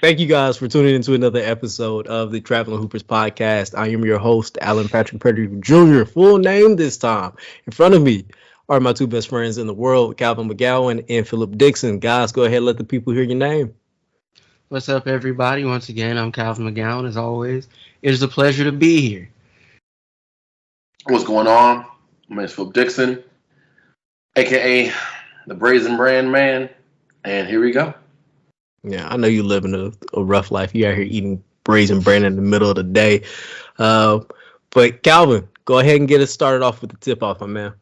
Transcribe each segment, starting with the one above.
Thank you guys for tuning into another episode of the Traveling Hoopers podcast. I am your host, Alan Patrick Pettigrew Jr. Full name this time. In front of me are my two best friends in the world, Calvin McGowan and Philip Dixon. Guys, go ahead and let the people hear your name. What's up, everybody? Once again, I'm Calvin McGowan, as always. It is a pleasure to be here. What's going on? My name is Philip Dixon, a.k.a. the Brazen Brand Man, and here we go. Yeah, I know you living a rough life. You out here eating brazen bread in the middle of the day. But Calvin, go ahead and get us started off with the tip-off, my man.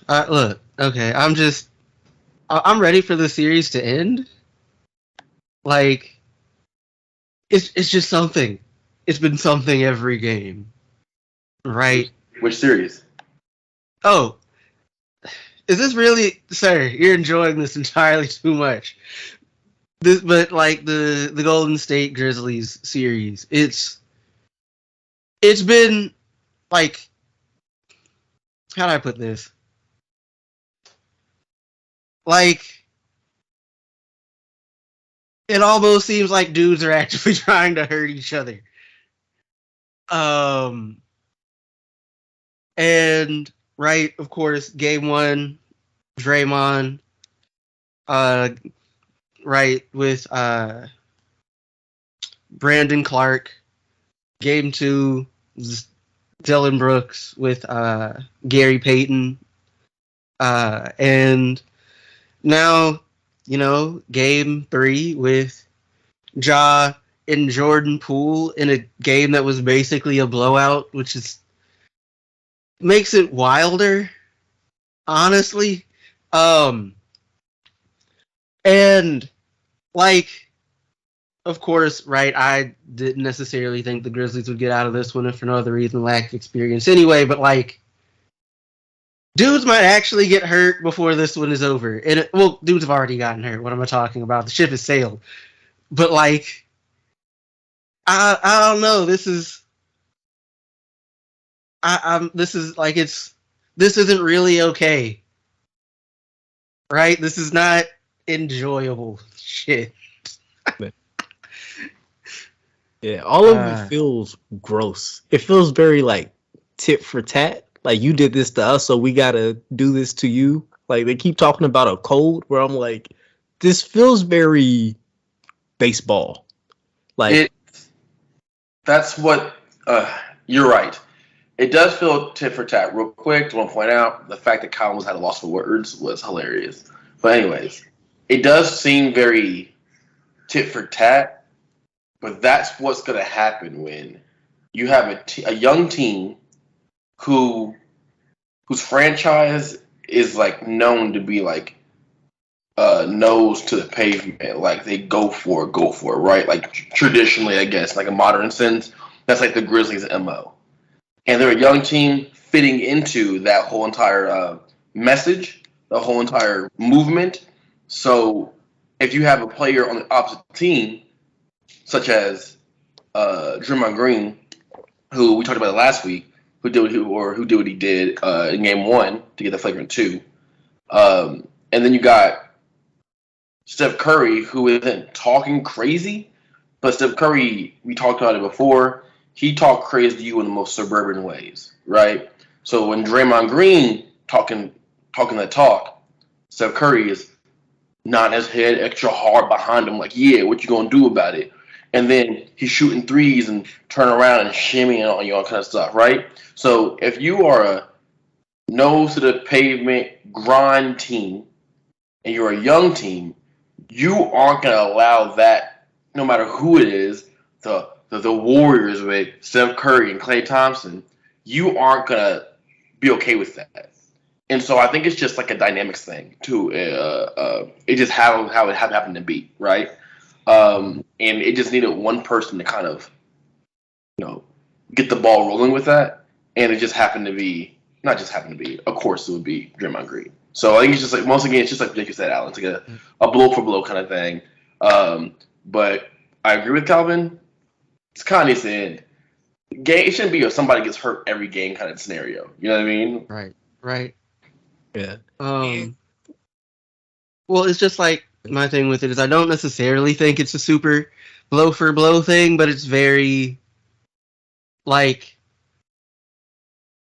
Look, okay, I'm ready for the series to end. Like, it's just something. It's been something every game, right? Which series? Oh, is this really, sir? You're enjoying this entirely too much. But like the Golden State Grizzlies series, it's been like, how do I put this? Like, it almost seems like dudes are actually trying to hurt each other. And right, of course, game one, Draymond, right, with Brandon Clark. Game two, Dylan Brooks with Gary Payton. And now, game three with Ja and Jordan Poole in a game that was basically a blowout, which makes it wilder, honestly. And, like, of course, right, I didn't necessarily think the Grizzlies would get out of this one, if for no other reason, lack of experience anyway, but, like, dudes might actually get hurt before this one is over. And, dudes have already gotten hurt. What am I talking about? The ship has sailed. But, like, I don't know. This isn't really okay. Right? This is not enjoyable shit. Yeah, all of it feels gross. It feels very like tit for tat. Like, you did this to us, so we gotta do this to you. Like, they keep talking about a code where I'm like, this feels very baseball. Like, that's what you're right. It does feel tit for tat. Real quick, I want to point out the fact that Collins had a loss for words was hilarious. But anyways, it does seem very tit for tat, but that's what's going to happen when you have a young team whose franchise is like known to be like nose to the pavement. Like, they go for it, right? Like, traditionally, I guess, like a modern sense, that's like the Grizzlies' MO. And they're a young team fitting into that whole entire message, the whole entire movement. So if you have a player on the opposite team, such as Draymond Green, who we talked about last week, who did what he did in game one to get the flagrant 2, and then you got Steph Curry, who isn't talking crazy, but Steph Curry, we talked about it before, he talked crazy to you in the most suburban ways, right? So when Draymond Green talking that talk, Steph Curry is nodding his head extra hard behind him, like, yeah, what you gonna do about it? And then he's shooting threes and turn around and shimmying on you, all kind of stuff, right? So if you are a nose to the pavement grind team and you're a young team, you aren't gonna allow that, no matter who it is, the Warriors with Steph Curry and Klay Thompson, you aren't going to be okay with that. And so I think it's just like a dynamics thing, too. It just how it happened to be, right? And it just needed one person to kind of, get the ball rolling with that. And it just happened to be, of course, it would be Draymond Green. So I think it's just like, once again, it's just like you said, Alan. It's like a blow for blow kind of thing. But I agree with Calvin. It's kind of needs to end. It shouldn't be a somebody gets hurt every game kind of scenario. You know what I mean? Right. yeah. Well, it's just like, my thing with it is I don't necessarily think it's a super blow for blow thing, but it's very like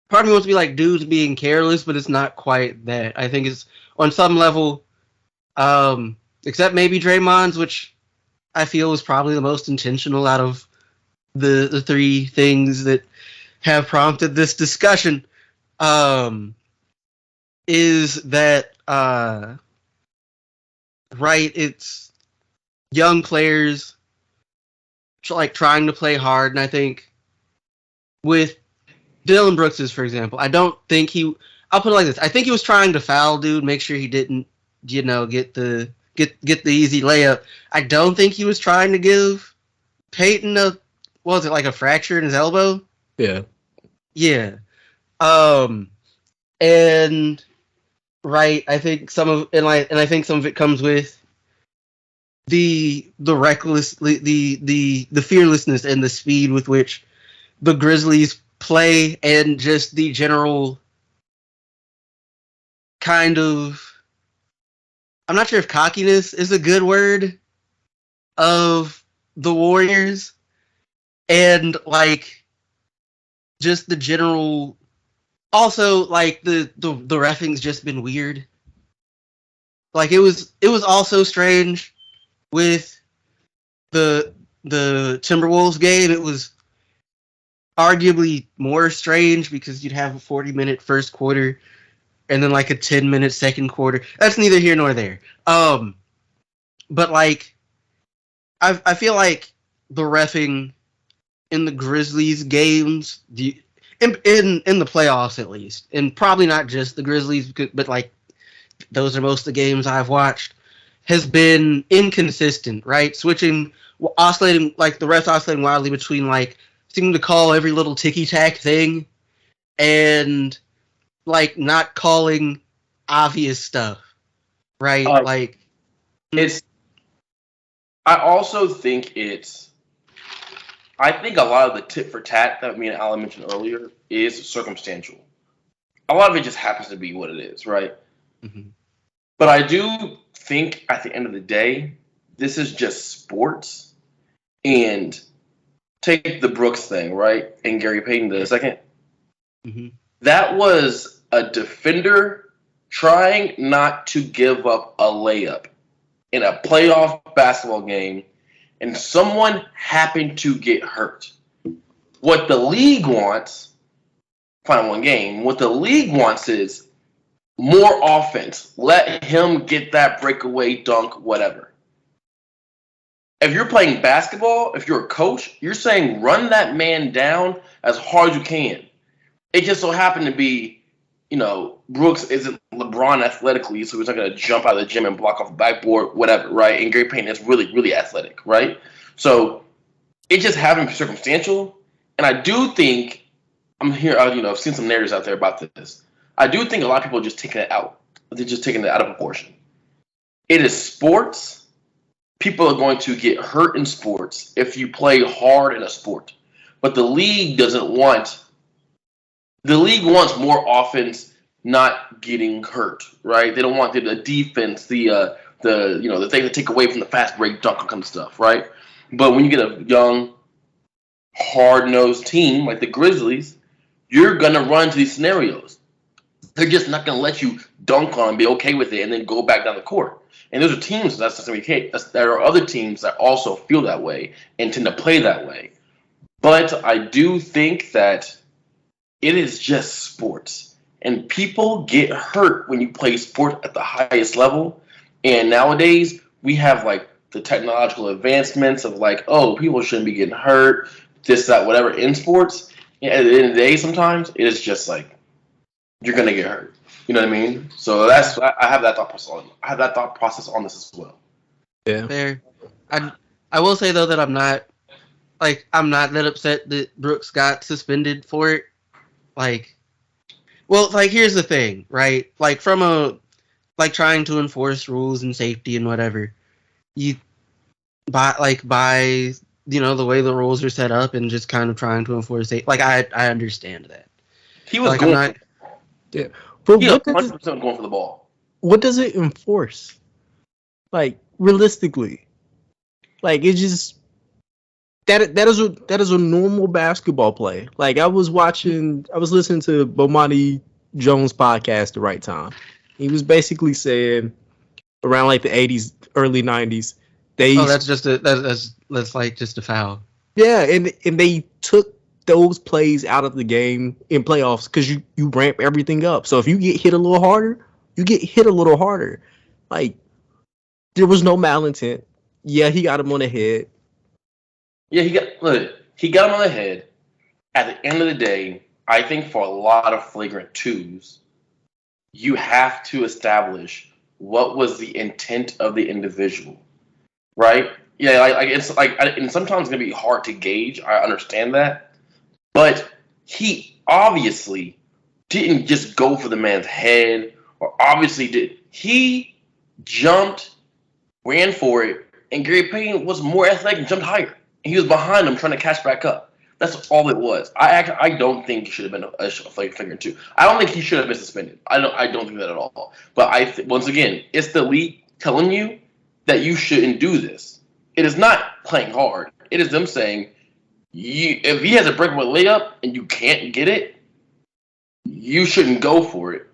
part of me wants to be like dudes being careless, but it's not quite that. I think it's on some level, except maybe Draymond's, which I feel was probably the most intentional out of the three things that have prompted this discussion. Is that right? It's young players like trying to play hard, and I think with Dylan Brooks's, for example, I don't think he. I'll put it like this: I think he was trying to foul dude, make sure he didn't, get the easy layup. I don't think he was trying to give Payton a fracture in his elbow? Yeah. Yeah. And right, I think some of I think some of it comes with the reckless the fearlessness and the speed with which the Grizzlies play and just the general kind of, I'm not sure if cockiness is a good word, of the Warriors, and like just the general, also like the reffing's just been weird. Like it was also strange with the Timberwolves game. It was arguably more strange because you'd have a 40-minute first quarter and then like a 10-minute second quarter. That's neither here nor there. But like I feel like the reffing in the Grizzlies games, in the playoffs at least, and probably not just the Grizzlies, but like those are most of the games I've watched, has been inconsistent, right? Oscillating, like the refs oscillating wildly between like seeming to call every little ticky-tack thing and like not calling obvious stuff, right? I also think I think a lot of the tit for tat that me and Alan mentioned earlier is circumstantial. A lot of it just happens to be what it is, right? Mm-hmm. But I do think at the end of the day, this is just sports. And take the Brooks thing, right? And Gary Payton the second. Mm-hmm. That was a defender trying not to give up a layup in a playoff basketball game, and someone happened to get hurt. What the league wants, final one game, what the league wants is more offense. Let him get that breakaway dunk, whatever. If you're playing basketball, if you're a coach, you're saying run that man down as hard as you can. It just so happened to be, Brooks isn't LeBron athletically, so he's not going to jump out of the gym and block off a backboard, whatever, right? And Gary Payton is really, really athletic, right? So it just happened to be circumstantial. And I do think, I'm here, I've seen some narratives out there about this. I do think a lot of people are just taking it out. They're just taking it out of proportion. It is sports. People are going to get hurt in sports if you play hard in a sport. But the league wants more offense, not getting hurt, right? They don't want the defense, the thing to take away from the fast break dunk kind of stuff, right? But when you get a young, hard-nosed team like the Grizzlies, you're going to run into these scenarios. They're just not going to let you dunk on and be okay with it and then go back down the court. And those are teams that's just going to be okay. There are other teams that also feel that way and tend to play that way. But I do think that it is just sports. And people get hurt when you play sport at the highest level. And nowadays, we have like the technological advancements of like, oh, people shouldn't be getting hurt, this, that, whatever in sports. And at the end of the day, sometimes it is just like, you're going to get hurt. You know what I mean? So I have that thought process on this as well. Yeah. Fair. I will say though that I'm not that upset that Brooks got suspended for it. Here's the thing, right? Like from trying to enforce rules and safety and whatever, by the way the rules are set up and just kind of trying to enforce it. Like I understand that. He was going. But he was 100% going for the ball. What does it enforce? Like realistically. Like it's just that is a normal basketball play. Like I was listening to Bomani Jones' podcast the right time. He was basically saying around like the 80s, early 90s, that's like just a foul. Yeah, and they took those plays out of the game in playoffs because you ramp everything up. So if you get hit a little harder, you get hit a little harder. Like there was no malintent. Yeah, he got him on the head. Yeah, he got him on the head. At the end of the day, I think for a lot of flagrant twos, you have to establish what was the intent of the individual, right? Yeah, and sometimes it's gonna be hard to gauge. I understand that, but he obviously didn't just go for the man's head, or obviously did. He jumped, ran for it, and Gary Payton was more athletic and jumped higher. And he was behind him trying to catch back up. That's all it was. I don't think he should have been a flagrant two. I don't think he should have been suspended. I don't think that at all. But once again, it's the league telling you that you shouldn't do this. It is not playing hard. It is them saying, if he has a breakaway layup and you can't get it, you shouldn't go for it.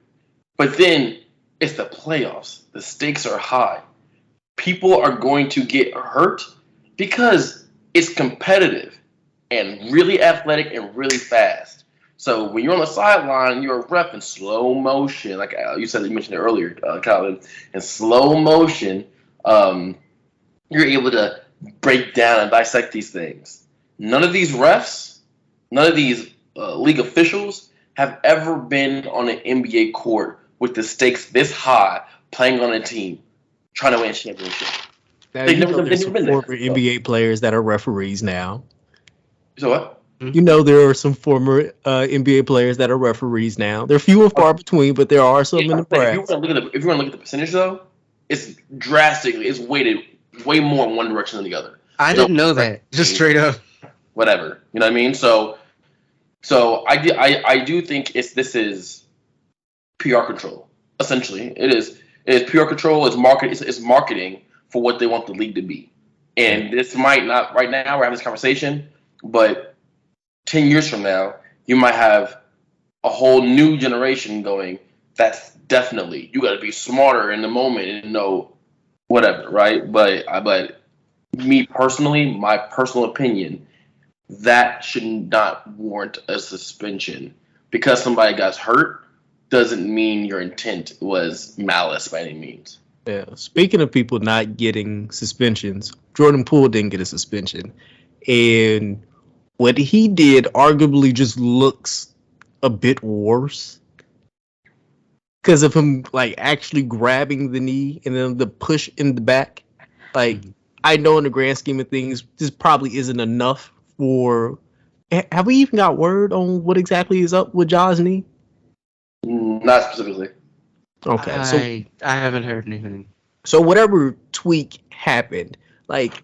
But then it's the playoffs. The stakes are high. People are going to get hurt because it's competitive and really athletic and really fast. So when you're on the sideline, you're a ref in slow motion, like you mentioned it earlier, Calvin. In slow motion, you're able to break down and dissect these things. None of these refs, none of these league officials have ever been on an NBA court with the stakes this high, playing on a team, trying to win a championship. Now, there's some former NBA players that are referees now. So what? You know there are some former NBA players that are referees now. They're few and far between, but there are some in the press. If you want to look at the percentage, though, it's weighted way more in one direction than the other. I didn't know that. Just straight up. Whatever. You know what I mean? So I do think this is PR control. Essentially, it is PR control. It's marketing for what they want the league to be. And this might not, right now we're having this conversation, but 10 years from now, you might have a whole new generation going, that's definitely, you got to be smarter in the moment and know whatever, right? But me personally, my personal opinion, that should not warrant a suspension. Because somebody got hurt doesn't mean your intent was malice by any means. Yeah. Speaking of people not getting suspensions, Jordan Poole didn't get a suspension. And what he did arguably just looks a bit worse because of him like actually grabbing the knee and then the push in the back. Like, I know in the grand scheme of things, this probably isn't enough for. Have we even got word on what exactly is up with Ja's knee? Not specifically. Okay, so I haven't heard anything. So whatever tweak happened, like,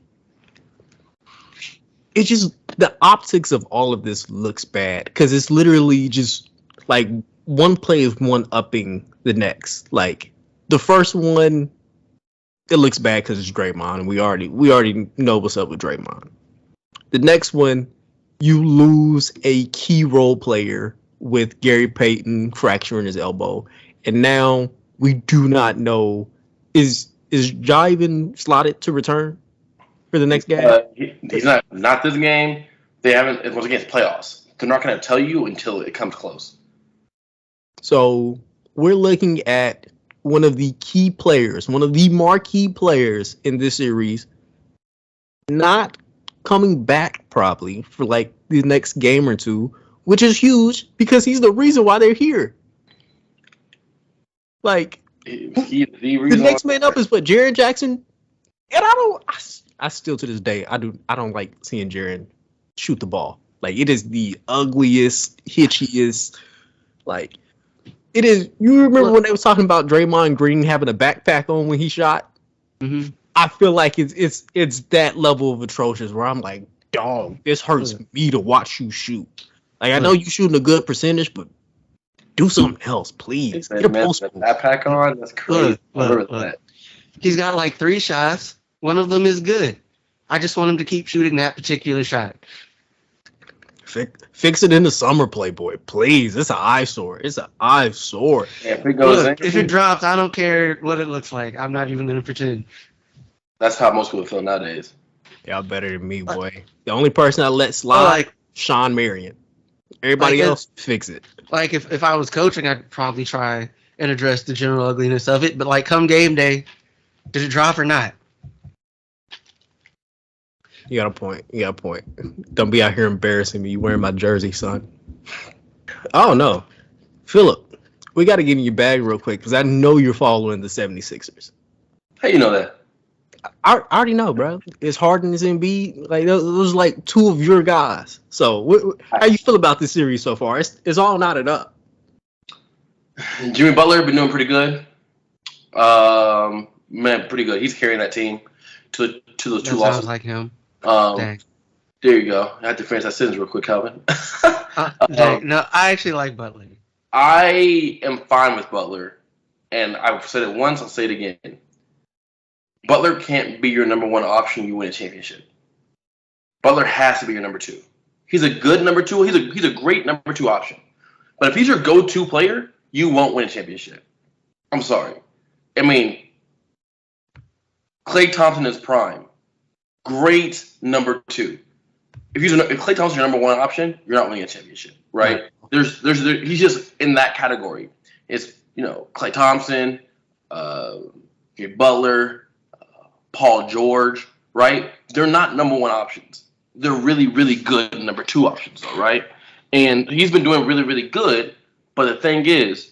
it's just the optics of all of this looks bad because it's literally just like one play is one upping the next. Like the first one, it looks bad because it's Draymond, and we already know what's up with Draymond. The next one, you lose a key role player with Gary Payton fracturing his elbow, and now we do not know is Ja even slotted to return for the next game? He's not this game. They haven't. It was against playoffs. They're not going to tell you until it comes close. So we're looking at one of the key players, one of the marquee players in this series, not coming back probably for like the next game or two, which is huge because he's the reason why they're here. Like, the next man up is what, Jaren Jackson? And I still to this day, I don't like seeing Jaren shoot the ball. Like, it is the ugliest, hitchiest, like, it is. You remember when they was talking about Draymond Green having a backpack on when he shot? Mm-hmm. I feel like it's that level of atrocious where I'm like, dog, this hurts me to watch you shoot. Like, I know you shooting a good percentage, but do something else, please. Get a backpack on. That's crazy. Look. He's got like 3 shots. One of them is good. I just want him to keep shooting that particular shot. Fix it in the summer, Playboy, please. It's an eyesore. It's an eyesore. Yeah, if it goes Look, in, if it drops, I don't care what it looks like. I'm not even going to pretend. that's how most people feel nowadays. Y'all better than me, boy. The only person I let slide, Sean Marion. Everybody else, fix it. Like, if I was coaching, I'd probably try and address the general ugliness of it. But, like, come game day, did it drop or not? You got a point. Don't be out here embarrassing me. You wearing my jersey, son. Oh, no. Philip, we got to get in your bag real quick because I know you're following the 76ers. How you know that? I already know, bro. It's Harden, it's Embiid. Like, those are like 2 of your guys. So, how you feel about this series so far? It's all knotted up. Jimmy Butler been doing pretty good. Man, pretty good. He's carrying that team to those 2 losses. Sounds like him. There you go. I have to finish that sentence real quick, Calvin. No, I actually like Butler. I am fine with Butler, and I've said it once. I'll say it again. Butler can't be your number 1 option. You win a championship. Butler has to be your number 2. He's a good number 2. He's a great number 2 option. But if he's your go-to player, you won't win a championship. I'm sorry. I mean, Klay Thompson is prime. Great number 2. If Klay Thompson's your number 1 option, you're not winning a championship, right? He's just in that category. It's Klay Thompson, Butler, Paul George, right? They're not number 1 options. They're really, really good number 2 options, though, right? And he's been doing really, really good. But the thing is,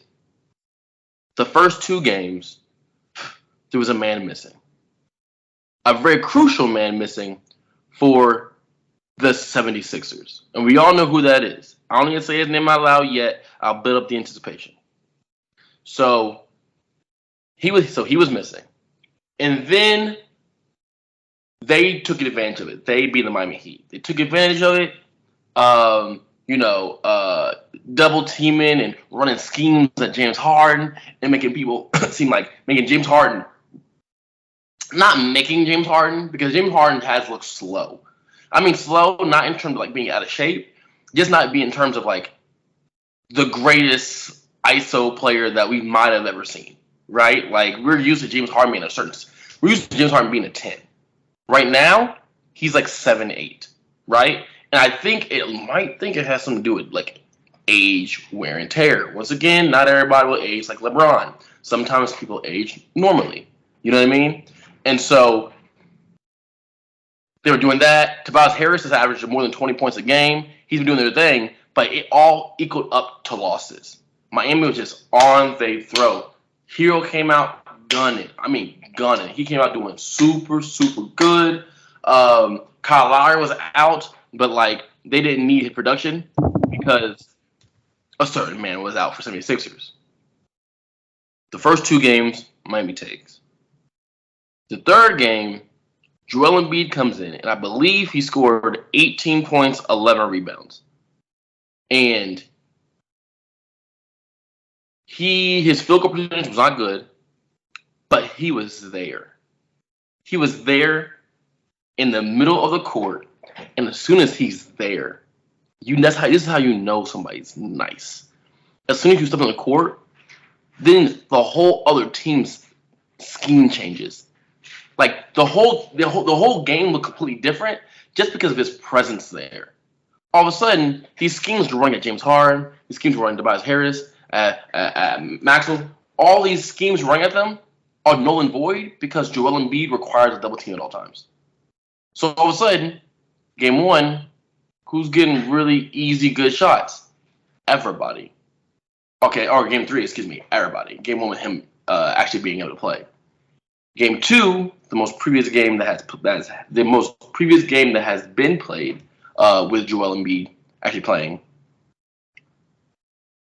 the first 2 games, there was a man missing. A very crucial man missing for the 76ers. And we all know who that is. I don't even say his name out loud yet. I'll build up the anticipation. So he was missing. And then they took advantage of it. They beat the Miami Heat. They took advantage of it. Double teaming and running schemes at James Harden and making people seem like making James Harden. Not making James Harden, because James Harden has looked slow. I mean, slow, not in terms of like being out of shape, just not be in terms of like the greatest ISO player that we might have ever seen, right? Like, we're used to James Harden being we're used to James Harden being a 10. Right now, he's like 7-8, right? And I think it has something to do with like age, wear and tear. Once again, not everybody will age like LeBron. Sometimes people age normally. You know what I mean? And so they were doing that. Tobias Harris has averaged more than 20 points a game. He's been doing their thing, but it all equaled up to losses. Miami was just on their throat. Hero came out gunning. He came out doing super, super good. Kyle Lowry was out, but like they didn't need his production because a certain man was out for 76ers. The first 2 games, Miami takes. The third game, Joel Embiid comes in, and I believe he scored 18 points, 11 rebounds. And his field goal percentage was not good, but he was there. He was there in the middle of the court, and as soon as he's there, this is how you know somebody's nice. As soon as you step on the court, then the whole other team's scheme changes. Like the whole game looked completely different just because of his presence there. All of a sudden, these schemes were running at James Harden. These schemes were running at Tobias Harris, at Maxwell. All these schemes running at them are null and void because Joel Embiid requires a double team at all times. So all of a sudden, game 1, who's getting really easy, good shots? Everybody. Okay, or game 3, everybody. Game 1 with him actually being able to play. Game 2, the most previous game that has been played with Joel Embiid actually playing.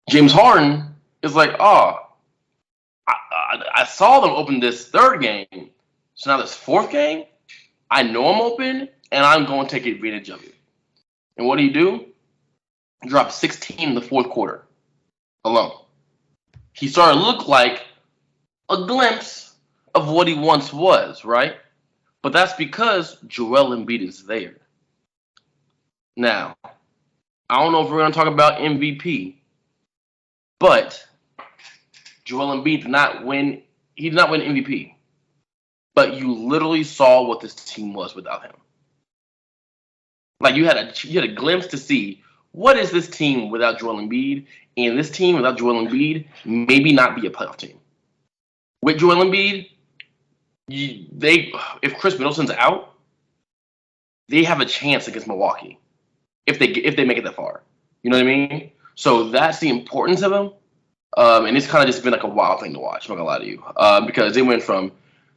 James Harden is like, I saw them open this 3rd game, so now this 4th game, I know I'm open, and I'm going to take advantage of it. And what do? Drop 16 in the 4th quarter alone. He started to look like a glimpse of what he once was, right? But that's because Joel Embiid is there. Now, I don't know if we're going to talk about MVP, but Joel Embiid did not win. He did not win MVP. But you literally saw what this team was without him. Like you had a glimpse to see what is this team without Joel Embiid, and this team without Joel Embiid maybe not be a playoff team. With Joel Embiid, if Chris Middleton's out, they have a chance against Milwaukee if they make it that far. You know what I mean? So that's the importance of him, and it's kind of just been like a wild thing to watch. I'm not gonna lie to you, because they went from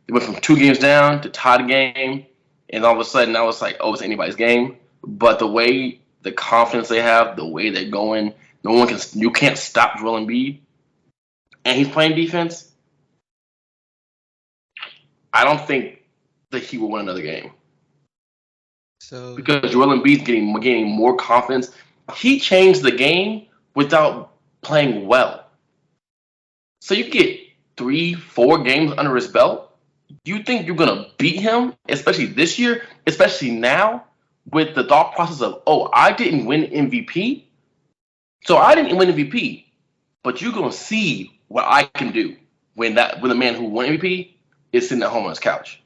2 games down to tie the game, and all of a sudden now it's like, oh, it's anybody's game. But the confidence they have, the way they're going, you can't stop Joel Embiid, and he's playing defense. I don't think that he will win another game. So because Joel Embiid's gaining more confidence. He changed the game without playing well. So you get 3-4 games under his belt. You think you're gonna beat him, especially this year, especially now, with the thought process of, oh, I didn't win MVP, so I didn't win MVP, but you're gonna see what I can do when the man who won MVP is sitting at home on his couch.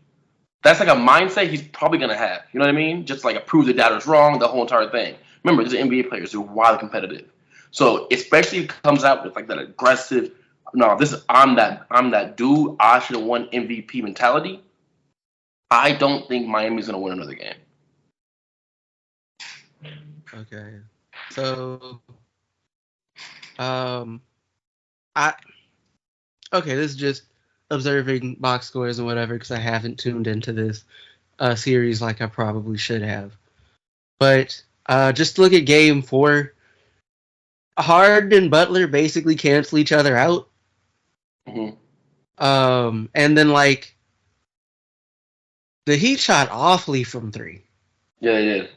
That's like a mindset he's probably gonna have. You know what I mean? Just like prove the doubters wrong, the whole entire thing. Remember, these are NBA players; they're wildly competitive. So especially if it comes out with like that aggressive, no, I'm that dude. I should have won MVP mentality. I don't think Miami's gonna win another game. okay, so this is just observing box scores and whatever because I haven't tuned into this series like I probably should have. But just look at Game 4. Harden and Butler basically cancel each other out. Mm-hmm. And then like the Heat shot awfully from 3. Yeah, they did.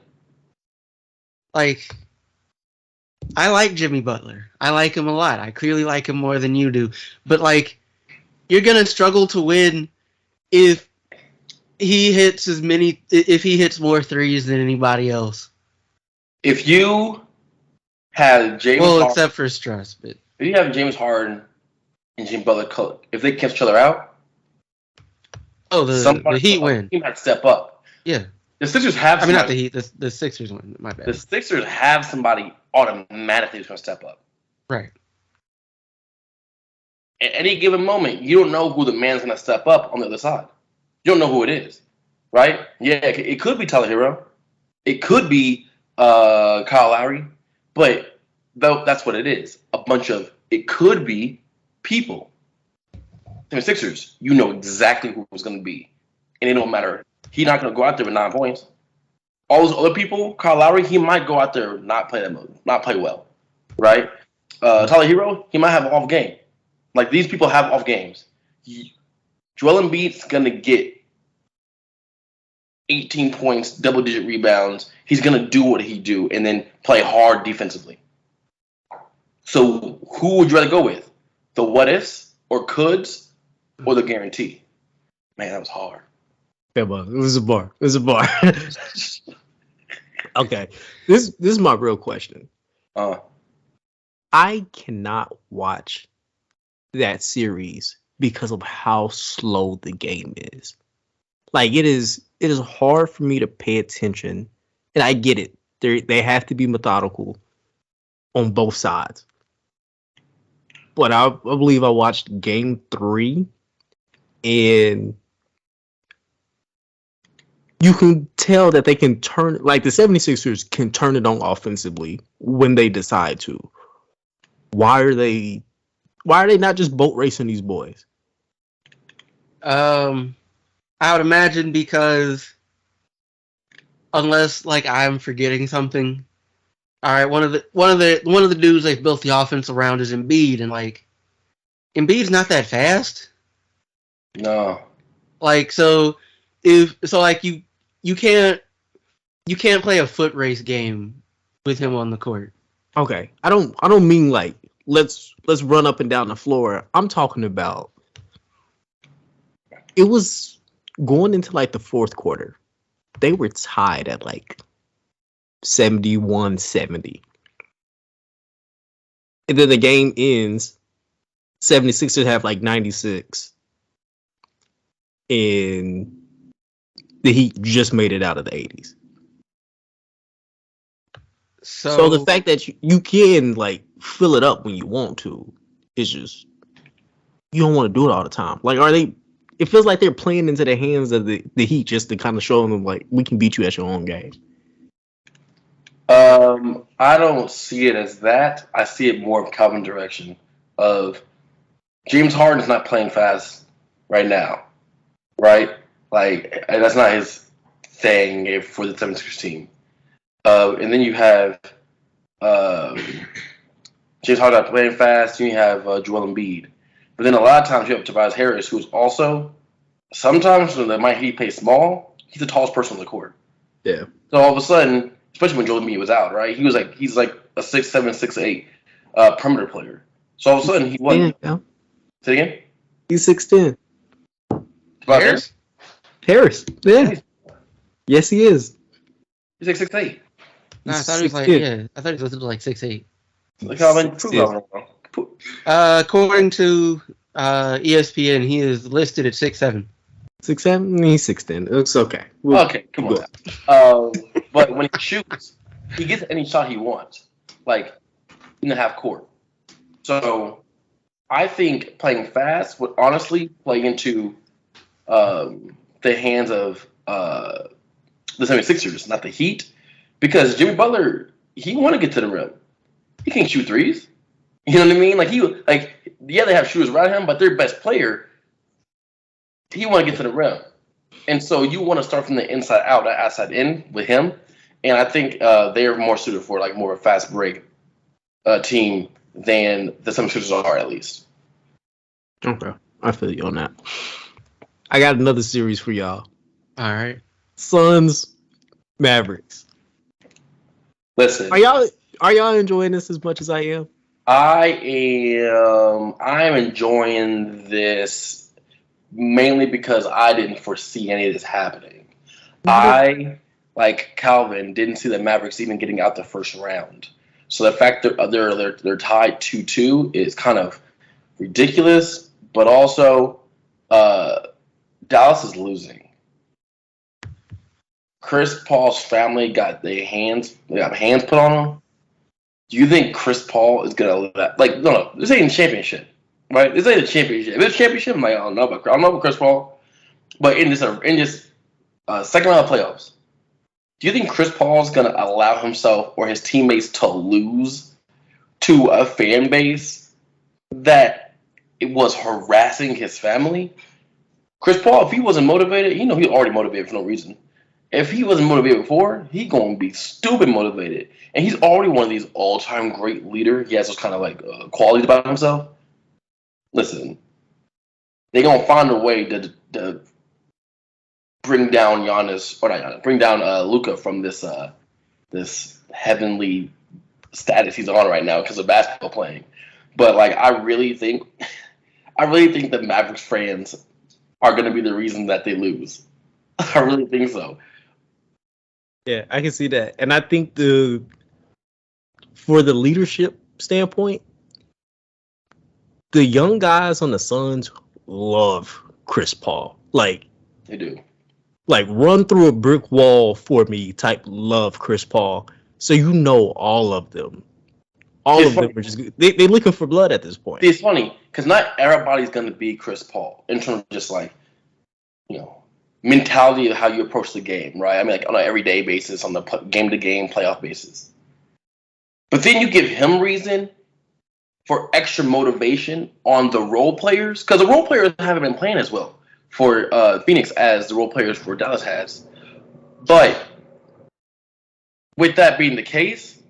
Like, I like Jimmy Butler. I like him a lot. I clearly like him more than you do. But like, you're gonna struggle to win if he hits more threes than anybody else. If you have James, except for Struss, but if you have James Harden and Jimmy Butler, if they cancel each other out, the Heat win. The team had to step up. Yeah, the Sixers have. I mean, not the Heat. The Sixers win. My bad. The Sixers have somebody automatically who's going to step up. Right. At any given moment, you don't know who the man's going to step up on the other side. You don't know who it is, right? Yeah, it could be Tyler Hero. It could be Kyle Lowry. But that's what it is. It could be people. The Sixers, you know exactly who it's going to be. And it don't matter. He's not going to go out there with 9 points. All those other people, Kyle Lowry, he might go out there not play well, right? Tyler Hero, he might have an off game. Like, these people have off games. Joel Embiid's going to get 18 points, double-digit rebounds. He's going to do what he do and then play hard defensively. So who would you rather go with? The what-ifs or coulds or the guarantee? Man, that was hard. Yeah, but it was a bar. Okay. This is my real question. I cannot watch that series because of how slow the game is. Like, it is hard for me to pay attention, and I get it. They have to be methodical on both sides. But I believe I watched Game 3, and you can tell that they can turn, like the 76ers can turn it on offensively when they decide to. Why are they not just boat racing these boys? I would imagine because unless like I'm forgetting something. All right, one of the dudes they built the offense around is Embiid, and like Embiid's not that fast. No. Like you can't play a foot race game with him on the court. Okay. I don't mean like let's run up and down the floor. I'm talking about it was going into like the fourth quarter. They were tied at like 71-70. And then the game ends. 76ers have like 96. And the Heat just made it out of the 80s. So the fact that you can like fill it up when you want to, it's just you don't want to do it all the time. Like, are they? It feels like they're playing into the hands of the Heat just to kind of show them like we can beat you at your own game. I don't see it as that. I see it more of Calvin direction of James Harden's not playing fast right now, right? Like that's not his thing for the 76ers team. And then you have James Harden not playing fast. And you have Joel Embiid. But then a lot of times you have Tobias Harris, who's also sometimes when he plays small, he's the tallest person on the court. Yeah. So all of a sudden, especially when Joel Embiid was out, right? He's like a 6'7", 6'8" perimeter player. So all of a sudden he wasn't. Yeah. Say it again. He's 6'10". Harris? Harris. Yeah. Yes, he is. He's like 6'8". No, I thought he was like I thought he was like 6'8". Look how many prove that wrong. According to ESPN, he is listed at 6'7". 6'7"? He's 6'10". It's okay. Okay, come on. But when he shoots, he gets any shot he wants, like in the half court. So I think playing fast would honestly play into the hands of the 76ers, not the Heat, because Jimmy Butler, he want to get to the rim. He can't shoot threes. You know what I mean? They have shooters around him, but their best player, he want to get to the rim. And so you want to start from the inside out, not outside in with him. And I think they're more suited for like more of a fast break team than the 76ers are, at least. Okay. I feel you on that. I got another series for y'all. All right. Suns, Mavericks. Listen. Are y'all enjoying this as much as I am? I'm enjoying this mainly because I didn't foresee any of this happening. I, like Calvin, didn't see the Mavericks even getting out the first round. So the fact that they're tied 2-2 is kind of ridiculous, but also Dallas is losing. Chris Paul's family got hands put on them. Do you think Chris Paul is gonna no, this ain't a championship, right? This ain't a championship. If it's a championship, I'm like, I don't know about Chris Paul, but in this second round of playoffs, do you think Chris Paul is gonna allow himself or his teammates to lose to a fan base that it was harassing his family? Chris Paul, if he wasn't motivated, he's already motivated for no reason. If he wasn't motivated before, he's going to be stupid motivated. And he's already one of these all-time great leaders. He has those kind of qualities about himself. Listen, they're going to find a way to bring down Luka from this heavenly status he's on right now because of basketball playing. But I really think the Mavericks fans are going to be the reason that they lose. I really think so. Yeah, I can see that. And I think for the leadership standpoint, the young guys on the Suns love Chris Paul. They do. Run through a brick wall for me type love Chris Paul. So all of them. All of them are just they're looking for blood at this point. It's funny because not everybody's going to be Chris Paul in terms of just mentality of how you approach the game, right? I mean, on an everyday basis, on the game-to-game playoff basis. But then you give him reason for extra motivation on the role players, because the role players haven't been playing as well for Phoenix as the role players for Dallas has. But with that being the case,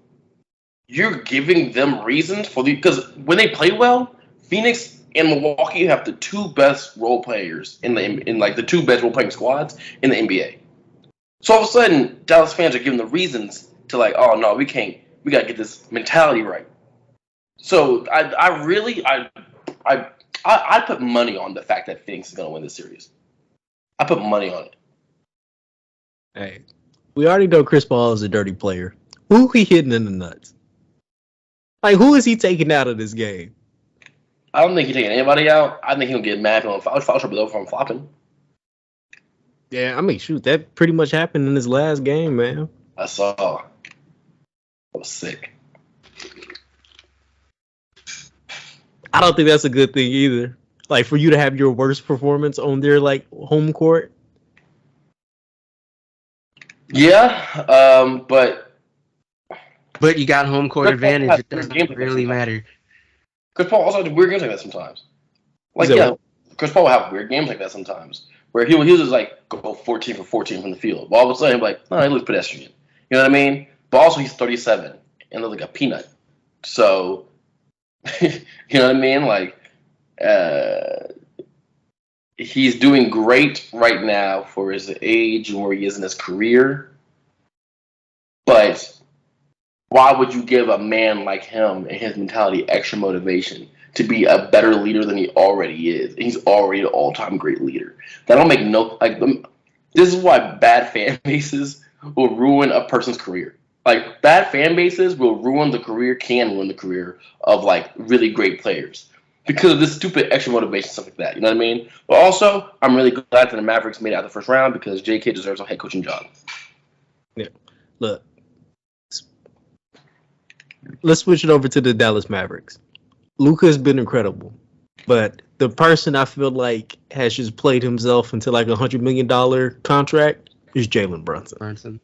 you're giving them reasons because when they play well, Phoenix and Milwaukee have the two best role players in the two best role playing squads in the NBA. So all of a sudden, Dallas fans are giving the reasons to oh no, we can't. We gotta get this mentality right. So I put money on the fact that Phoenix is gonna win this series. I put money on it. Hey, we already know Chris Paul is a dirty player. Who he hitting in the nuts? Like, who is he taking out of this game? I don't think he's taking anybody out. I think he'll get mad if foul trouble over from flopping. Yeah, I mean, shoot, that pretty much happened in his last game, man. I saw. I was sick. I don't think that's a good thing either. Like, for you to have your worst performance on their, like, home court. Yeah, but you got home court advantage. It doesn't really matter. Chris Paul also has weird games like that sometimes. Like, Chris Paul will have weird games like that sometimes, where he'll just like go 14 for 14 from the field. But all of a sudden, he'll be like, no, he looks pedestrian. You know what I mean? But also, he's 37 and looks like a peanut. So, you know what I mean? Like, he's doing great right now for his age and where he is in his career. But why would you give a man like him and his mentality extra motivation to be a better leader than he already is? He's already an all-time great leader. That don't make no like. This is why bad fan bases will ruin a person's career. Like, bad fan bases will ruin the career, can ruin the career of like really great players because of this stupid extra motivation, stuff like that. You know what I mean? But also, I'm really glad that the Mavericks made it out the first round because J.K. deserves a head coaching job. Yeah, look. Let's switch it over to the Dallas Mavericks. Luka has been incredible, but the person I feel like has just played himself into like $100 million contract is Jalen Brunson.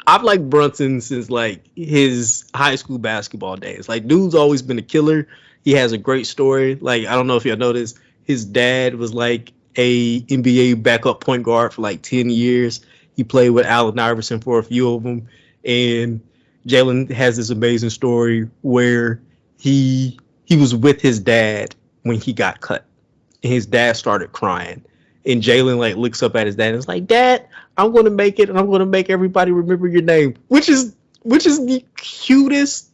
I've liked Brunson since like his high school basketball days. Like, dude's always been a killer. He has a great story. Like, I don't know if y'all noticed, his dad was like a NBA backup point guard for like 10 years. He played with Allen Iverson for a few of them, and Jalen has this amazing story where he was with his dad when he got cut, and his dad started crying, and Jalen like looks up at his dad and is like, "Dad, I'm going to make it, and I'm going to make everybody remember your name," which is the cutest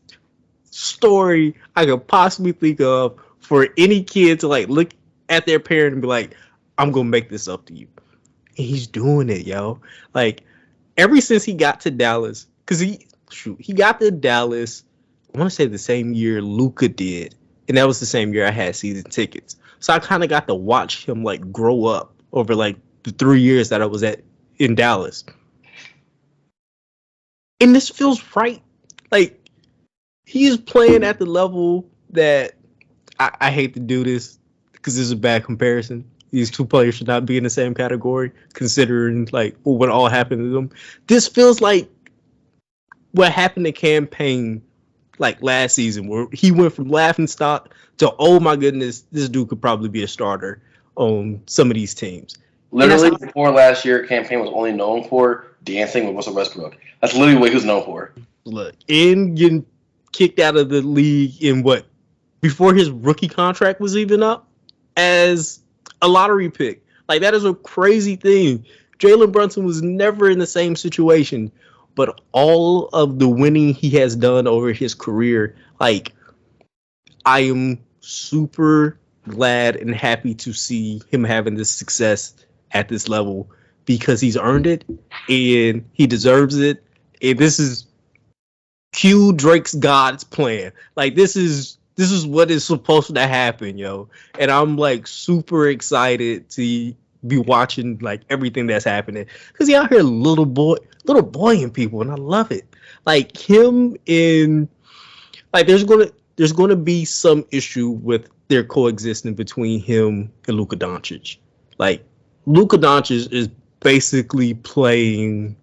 story I could possibly think of for any kid to like look at their parent and be like, "I'm going to make this up to you," and he's doing it, yo. Like, ever since he got to Dallas, because he got to Dallas, I want to say the same year Luka did, and that was the same year I had season tickets. So I kind of got to watch him like grow up over like the 3 years that I was in Dallas. And this feels right. Like, he is playing at the level that I hate to do this because this is a bad comparison. These two players should not be in the same category, considering like what all happened to them. This feels like what happened to Campaign like last season, where he went from laughingstock to, oh my goodness, this dude could probably be a starter on some of these teams. Literally, before last year, Campaign was only known for dancing with Russell Westbrook. That's literally what he was known for. Look, and getting kicked out of the league before his rookie contract was even up as a lottery pick. Like, that is a crazy thing. Jalen Brunson was never in the same situation, but all of the winning he has done over his career, like, I am super glad and happy to see him having this success at this level because he's earned it and he deserves it. And this is Q Drake's God's plan. Like, this is what is supposed to happen, yo. And I'm like super excited to be watching like everything that's happening because he out here little boying people, and I love it. Like, him in like there's gonna be some issue with their coexisting between him and Luka Doncic. Like, Luka Doncic is basically playing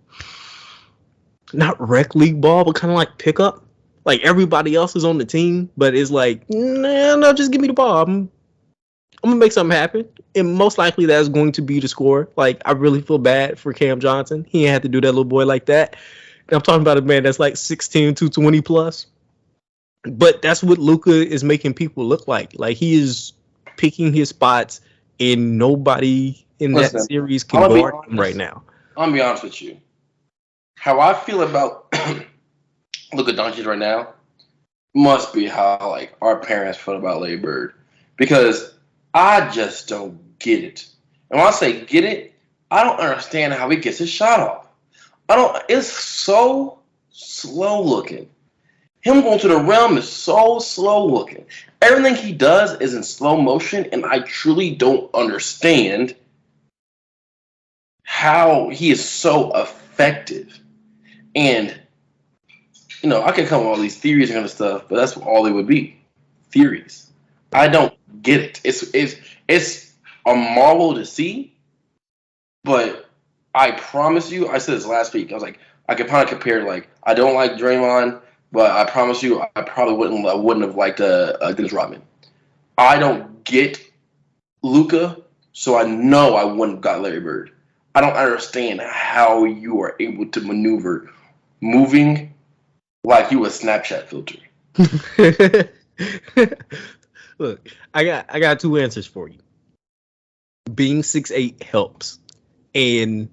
not rec league ball, but kind of like pickup. Like, everybody else is on the team, but it's like, no, just give me the ball. I'm gonna make something happen, and most likely that's going to be the score. Like, I really feel bad for Cam Johnson. He ain't had to do that little boy like that. And I'm talking about a man that's like 6'10", 220 plus. But that's what Luka is making people look like. Like, he is picking his spots, and nobody in that series can guard him right now. I'm gonna be honest with you. How I feel about Luka Doncic right now must be how like our parents felt about Larry Bird, because I just don't get it. And when I say get it, I don't understand how he gets his shot off. It's so slow looking. Him going to the rim is so slow looking. Everything he does is in slow motion, and I truly don't understand how he is so effective. And, I can come up with all these theories and kind of stuff, but that's all they would be. Theories. I don't get it. It's a marvel to see, but I promise you, I said this last week, I was like, I could probably compare, like, I don't like Draymond, but I promise you, I probably wouldn't have liked Dennis Rodman. I don't get Luka, so I know I wouldn't have got Larry Bird. I don't understand how you are able to maneuver moving like you a Snapchat filter. Look, I got two answers for you. Being 6'8" helps, and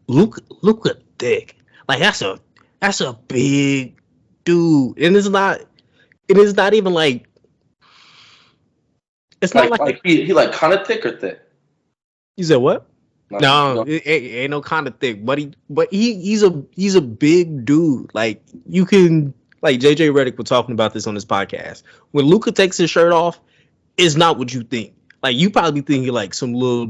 Luka thick. Like that's a big dude, and it is not even like it's not like he like kind of thick or thick. You said what? No, it ain't no kind of thick, but he's a big dude. Like you can, like JJ Redick was talking about this on his podcast. When Luka takes his shirt off, it's not what you think. Like you probably think he like some little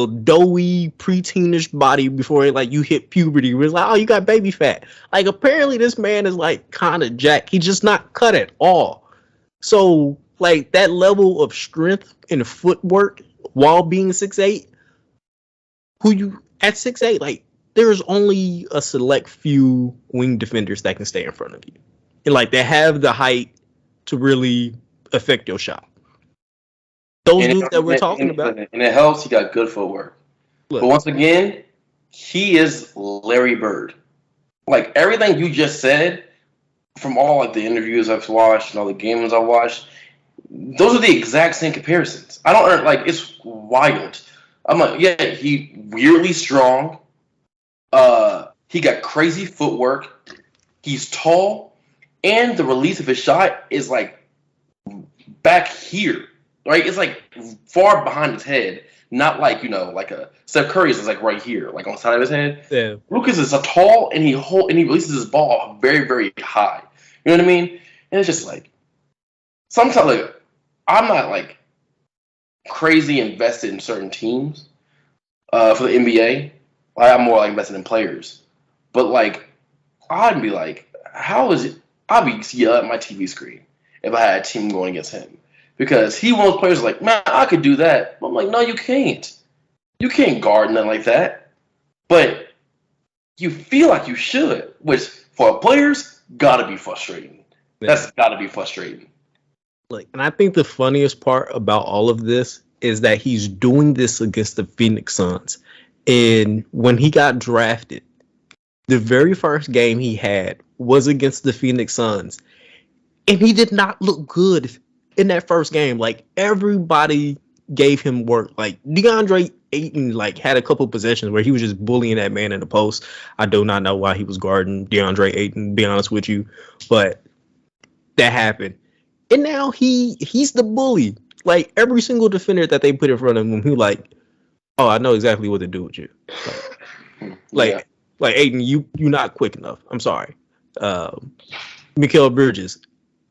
doughy preteenish body before like you hit puberty. Where it's like, oh, you got baby fat. Like apparently this man is like kind of jacked. He's just not cut at all. So like that level of strength and footwork while being 6'8", at 6'8", like there's only a select few wing defenders that can stay in front of you, and like they have the height to really affect your shot. Those dudes that we're talking about, and it helps. He got good footwork, but once again, he is Larry Bird. Like everything you just said, from all like the interviews I've watched and all the games I've watched, those are the exact same comparisons. I don't like. It's wild. I'm like, yeah, he weirdly strong. He got crazy footwork. He's tall, and the release of his shot is like back here, right? It's like far behind his head, not like like a Steph Curry's is like right here, like on the side of his head. Yeah, Lucas is a tall, and he releases his ball very, very high. You know what I mean? And it's just like sometimes like I'm not like crazy invested in certain teams for the NBA. I'm more like invested in players. But like I'd be like, how is it? I'd be yelling at my TV screen if I had a team going against him. Because he one of those players like, man, I could do that. But I'm like, no, you can't. You can't guard nothing like that. But you feel like you should, which for players gotta be frustrating. Yeah. That's gotta be frustrating. Like, and I think the funniest part about all of this is that he's doing this against the Phoenix Suns. And when he got drafted, the very first game he had was against the Phoenix Suns. And he did not look good in that first game. Like, everybody gave him work. Like, DeAndre Ayton, like, had a couple possessions where he was just bullying that man in the post. I do not know why he was guarding DeAndre Ayton, to be honest with you. But that happened. And now he's the bully. Like, every single defender that they put in front of him, he like, oh, I know exactly what to do with you. Like Ayton, you're not quick enough. I'm sorry. Mikal Bridges,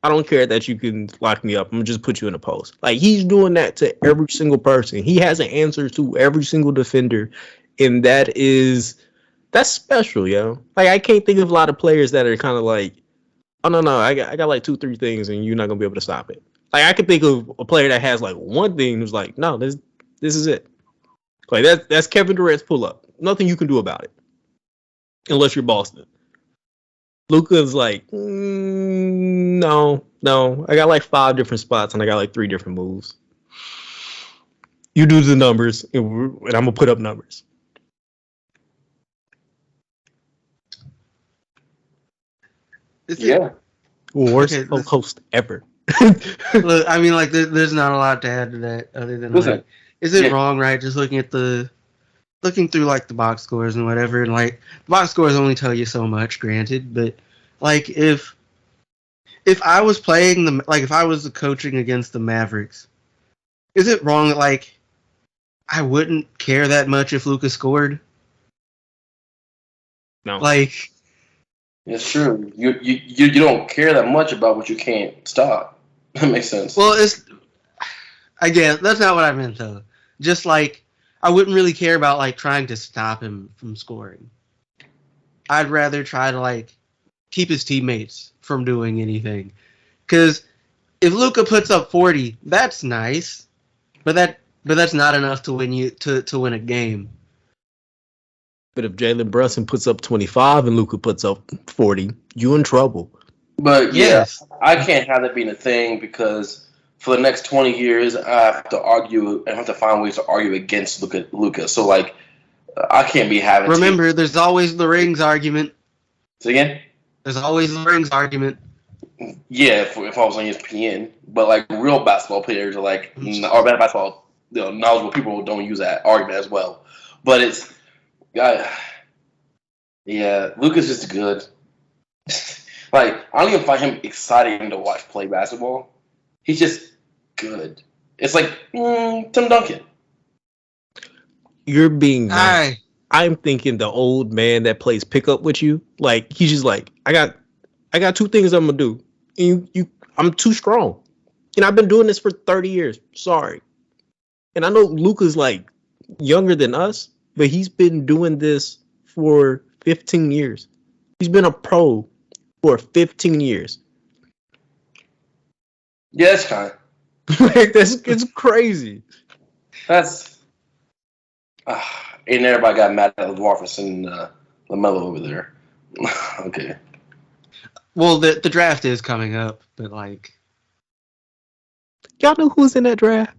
I don't care that you can lock me up. I'm gonna just put you in a post. Like, he's doing that to every single person. He has an answer to every single defender, and that's special, yo. Like, I can't think of a lot of players that are kind of like, oh no, I got like 2-3 things, and you're not gonna be able to stop it. Like, I could think of a player that has like one thing who's like, no, this is it. Like, that's Kevin Durant's pull up. Nothing you can do about it, unless you're Boston. Luka's like, no. I got like 5 different spots, and I got like 3 different moves. You do the numbers, and I'm gonna put up numbers. Yeah. Worst host ever. Look, I mean, like, there's not a lot to add to that other than, like, is it wrong, right? Just looking through, like, the box scores and whatever, and, like, the box scores only tell you so much, granted, but, like, if I was playing if I was coaching against the Mavericks, is it wrong that, like, I wouldn't care that much if Luka scored. No. Like, It's true. You don't care that much about what you can't stop. That makes sense. well, it's again, that's not what I meant though. Just like I wouldn't really care about like trying to stop him from scoring. I'd rather try to like keep his teammates from doing anything. Because if Luka puts up 40, that's nice, but that's not enough to win to win a game. But if Jalen Brunson puts up 25 and Luka puts up 40, you in trouble. But Yes. I can't have that being a thing because for the next 20 years, I have to argue and have to find ways to argue against Luka. So, like, I can't be having. Remember, there's always the rings argument. Say again? There's always the rings argument. Yeah, if I was on ESPN. But, like, real basketball players are like, or basketball, knowledgeable people don't use that argument as well. But it's, yeah, Luka's just good. Like, I don't even find him exciting to watch play basketball. He's just good. It's like Tim Duncan. You're being nice. Aye. I'm thinking the old man that plays pickup with you. Like, he's just like, I got two things I'm gonna do. And I'm too strong. And I've been doing this for 30 years. Sorry. And I know Luka's like younger than us, but he's been doing this for 15 years. He's been a pro for 15 years. Yeah, that's kind. Like, it's crazy. That's and everybody got mad at Warfus and LaMelo over there. Okay. Well, the draft is coming up, but like, Y'all know who's in that draft?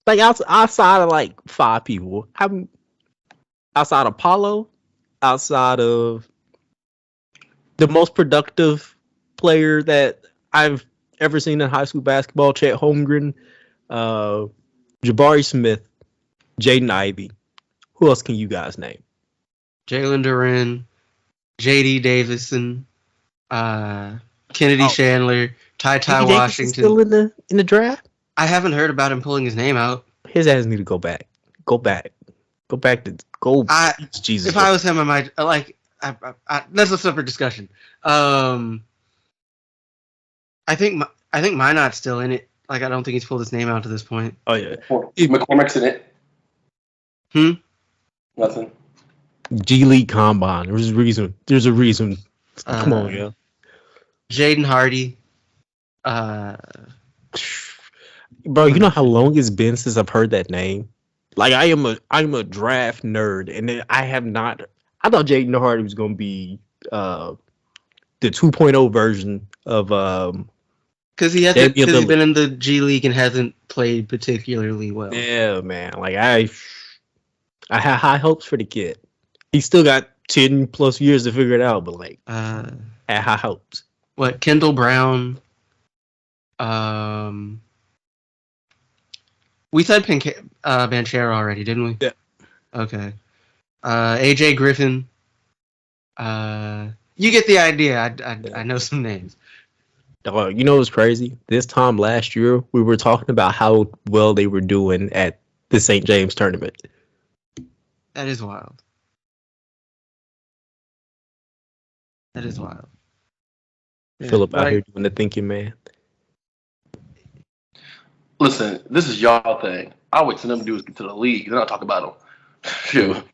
Like outside of like 5 people. I'm outside of Paulo, outside of the most productive player that I've ever seen in high school basketball, Chet Holmgren, Jabari Smith, Jaden Ivey. Who else can you guys name? Jalen Duren, J.D. Davison, Kennedy Chandler, Ty Davis Washington. is still in the draft? I haven't heard about him pulling his name out. His ass need to go back. Go back to Jesus. If I was him, I might like. That's a separate discussion. I think Minot's still in it. Like, I don't think he's pulled his name out to this point. Oh yeah. McCormick's in it. Nothing. G League Combine. There's a reason. Come on, yo. Jaden Hardy. Bro, you know how long it's been since I've heard that name? Like, I'm a draft nerd, and I have not. I thought Jaden Hardy was gonna be the 2.0 version of because he's been in the G League and hasn't played particularly well. Yeah, man. Like, I had high hopes for the kid. He's still got 10 plus years to figure it out, but like, I had high hopes. What, Kendall Brown? We said Banchero already, didn't we? Yeah. Okay. AJ Griffin. You get the idea. I know some names. You know what's crazy? This time last year, we were talking about how well they were doing at the St. James tournament. That is wild. Yeah, Philip out here doing the thinking, man. Listen, this is y'all thing. I wait till them dudes get to the league, then I'll talk about them. Shoot.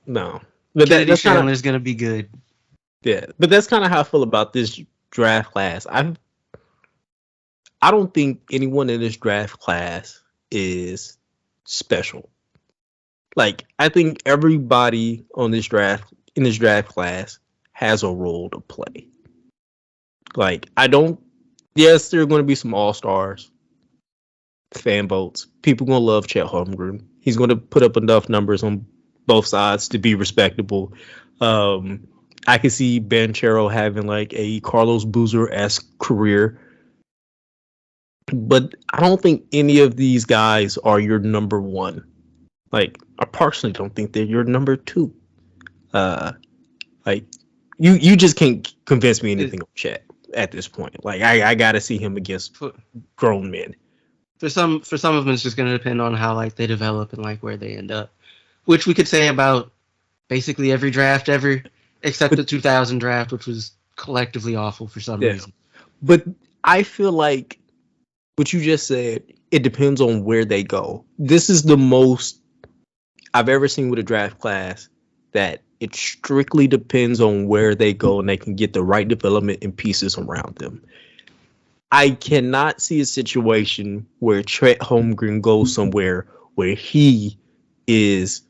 No. But Kennedy that's Chandler's going to be good. Yeah, but that's kind of how I feel about this draft class. I don't think anyone in this draft class is special. Like, I think everybody in this draft class has a role to play. Like, yes, there are going to be some all-stars, fan votes. People going to love Chet Holmgren. He's going to put up enough numbers on both sides to be respectable. I can see Banchero having like a Carlos Boozer-esque career. But I don't think any of these guys are your number one. Like, I personally don't think they're your number two. Like, you just can't convince me anything on Chet at this point. Like, I gotta see him against grown men. For some of them, it's just going to depend on how like they develop and like where they end up, which we could say about basically every draft ever, except the 2000 draft, which was collectively awful for some reason. But I feel like what you just said, it depends on where they go. This is the most I've ever seen with a draft class that it strictly depends on where they go and they can get the right development and pieces around them. I cannot see a situation where Chet Holmgren goes somewhere where he has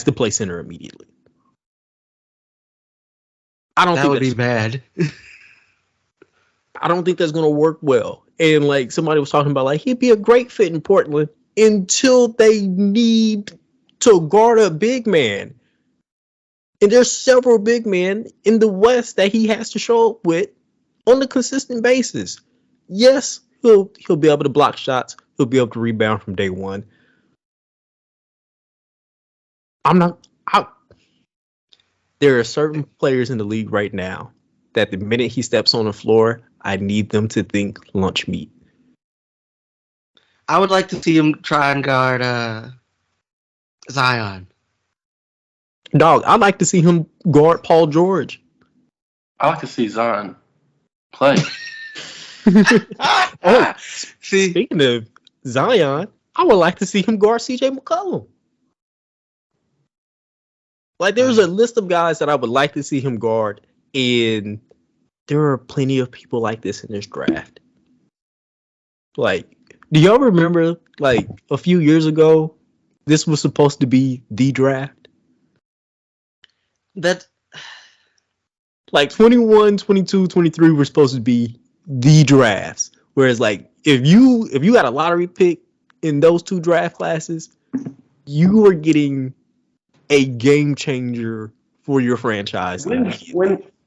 to play center immediately. I don't think that would be bad. I don't think that's going to work well. And like somebody was talking about, like he'd be a great fit in Portland until they need to guard a big man. And there's several big men in the West that he has to show up with on a consistent basis. Yes, he'll be able to block shots. He'll be able to rebound from day one. There are certain players in the league right now that the minute he steps on the floor, I need them to think lunch meat. I would like to see him try and guard Zion. Dog, I'd like to see him guard Paul George. I like to see Zion play. Oh, speaking of Zion, I would like to see him guard CJ McCollum. Like, there's a list of guys that I would like to see him guard, and there are plenty of people like this in this draft. Like, do y'all remember, like, a few years ago, this was supposed to be the draft? That, like, 21, 22, 23 were supposed to be the drafts. Whereas, like, if you got a lottery pick in those two draft classes, you were getting a game changer for your franchise. When's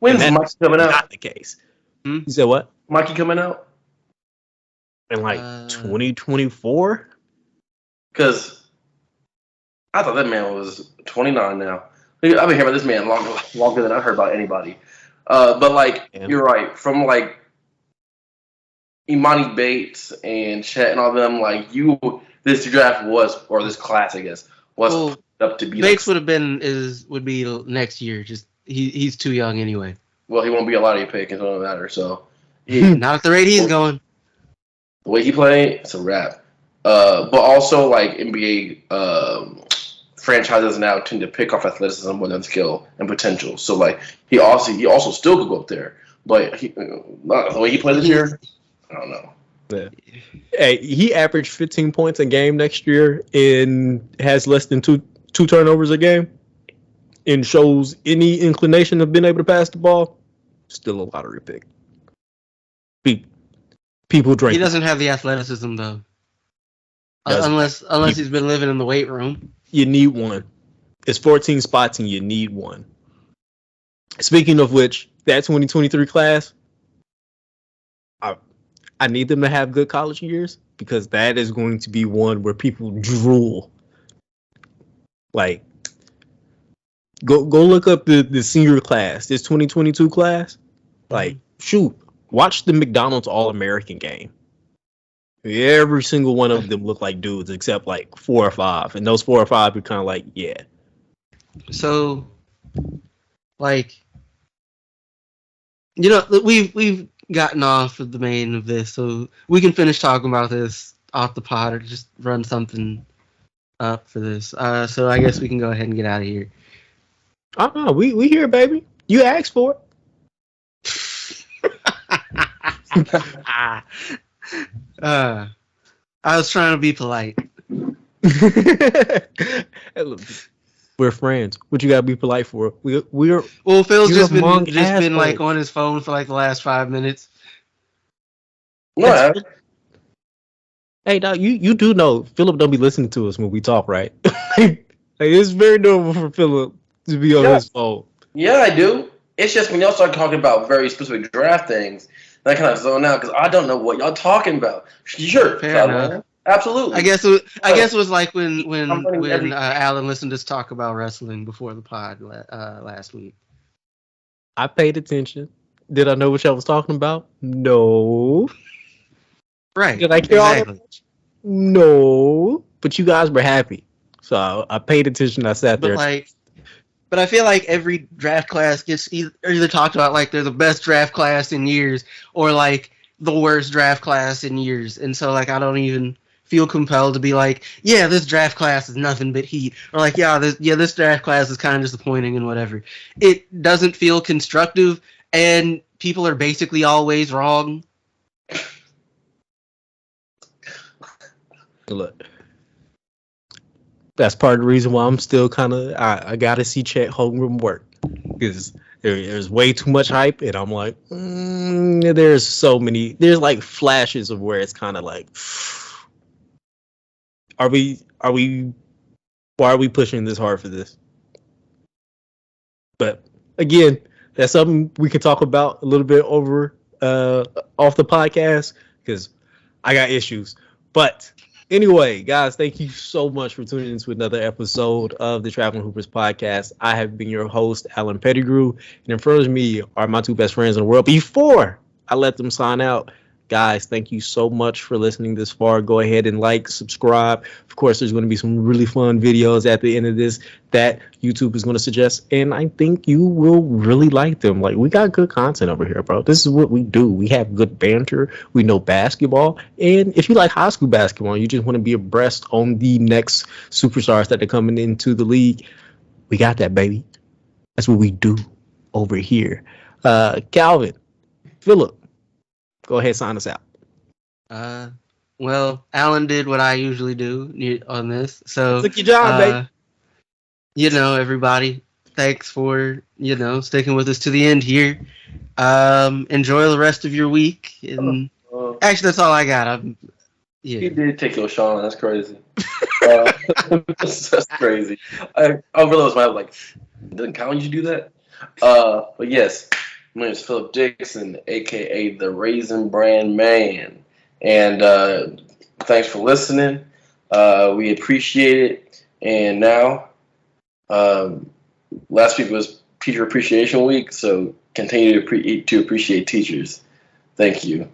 Mikey coming out? Not the case. You said what? Mikey coming out? In like 2024? Because I thought that man was 29 now. I've been hearing about this man longer than I've heard about anybody. But like, you're right. From like Imani Bates and Chet and all them, like this draft was, or this class, I guess, was up to be. Bates would be next year. Just he's too young anyway. Well, he won't be a lottery pick. It doesn't matter. So not at the rate he's going. The way he played, it's a wrap. But also, like, NBA franchises now tend to pick off athleticism more than skill and potential. So, like, he also still could go up there. But the way he played this year, I don't know. Yeah. Hey, he averaged 15 points a game next year and has less than two turnovers a game and shows any inclination of being able to pass the ball. Still a lottery pick. People drink. He doesn't have the athleticism though, unless he's been living in the weight room. You need one. It's 14 spots and you need one. Speaking of which, that 2023 class, I need them to have good college years because that is going to be one where people drool. Like, go look up the senior class, this 2022 class. Like, shoot. Watch the McDonald's All-American game. Every single one of them look like dudes except like 4 or 5. And those 4 or 5 are kind of like, yeah. So, like, you know, we've gotten off of the main of this, so we can finish talking about this off the pod or just run something up for this. So I guess we can go ahead and get out of here. We here, baby. You asked for it. I was trying to be polite. We're friends. What you gotta be polite for? We're well. Phil's just been like on his phone for like the last 5 minutes. What? Hey, dog, you do know Philip don't be listening to us when we talk, right? Like, it's very normal for Philip to be on his phone. Yeah, I do. It's just when y'all start talking about very specific draft things, that kind of zone out because I don't know what y'all talking about. Sure, fair enough. Absolutely. I guess it was like when Alan listened to us talk about wrestling before the pod last week. I paid attention. Did I know what y'all was talking about? No. Right. Did I care all that much? No, but you guys were happy, so I paid attention. I sat there. But I feel like every draft class gets either talked about like they're the best draft class in years or like the worst draft class in years. And so like I don't even feel compelled to be like, yeah, this draft class is nothing but heat. Or like, this draft class is kind of disappointing and whatever. It doesn't feel constructive and people are basically always wrong. Look, that's part of the reason why I'm still kind of I gotta see Chet Holmgren work because there's way too much hype, and I'm like, there's like flashes of where it's kind of like, are we why are we pushing this hard for this? But again, that's something we could talk about a little bit over off the podcast because I got issues, but. Anyway, guys, thank you so much for tuning into another episode of the Traveling Hoopers podcast. I have been your host, Alan Pettigrew, and in front of me are my two best friends in the world. Before I let them sign out, guys, thank you so much for listening this far. Go ahead and like, subscribe. Of course, there's going to be some really fun videos at the end of this that YouTube is going to suggest, and I think you will really like them. Like, we got good content over here, bro. This is what we do. We have good banter. We know basketball, and if you like high school basketball, you just want to be abreast on the next superstars that are coming into the league, we got that, baby. That's what we do over here. Calvin, Philip, go ahead, sign us out. Well, Alan did what I usually do on this. So took your job, baby. Everybody, thanks for, sticking with us to the end here. Enjoy the rest of your week. And actually, that's all I got. He did take your Sean. That's crazy. That's crazy. I realized my like, doesn't count you do that. But yes, my name is Philip Dixon, aka the Raisin Brand Man, and thanks for listening. We appreciate it. And now, last week was Teacher Appreciation Week, so continue to appreciate teachers. Thank you.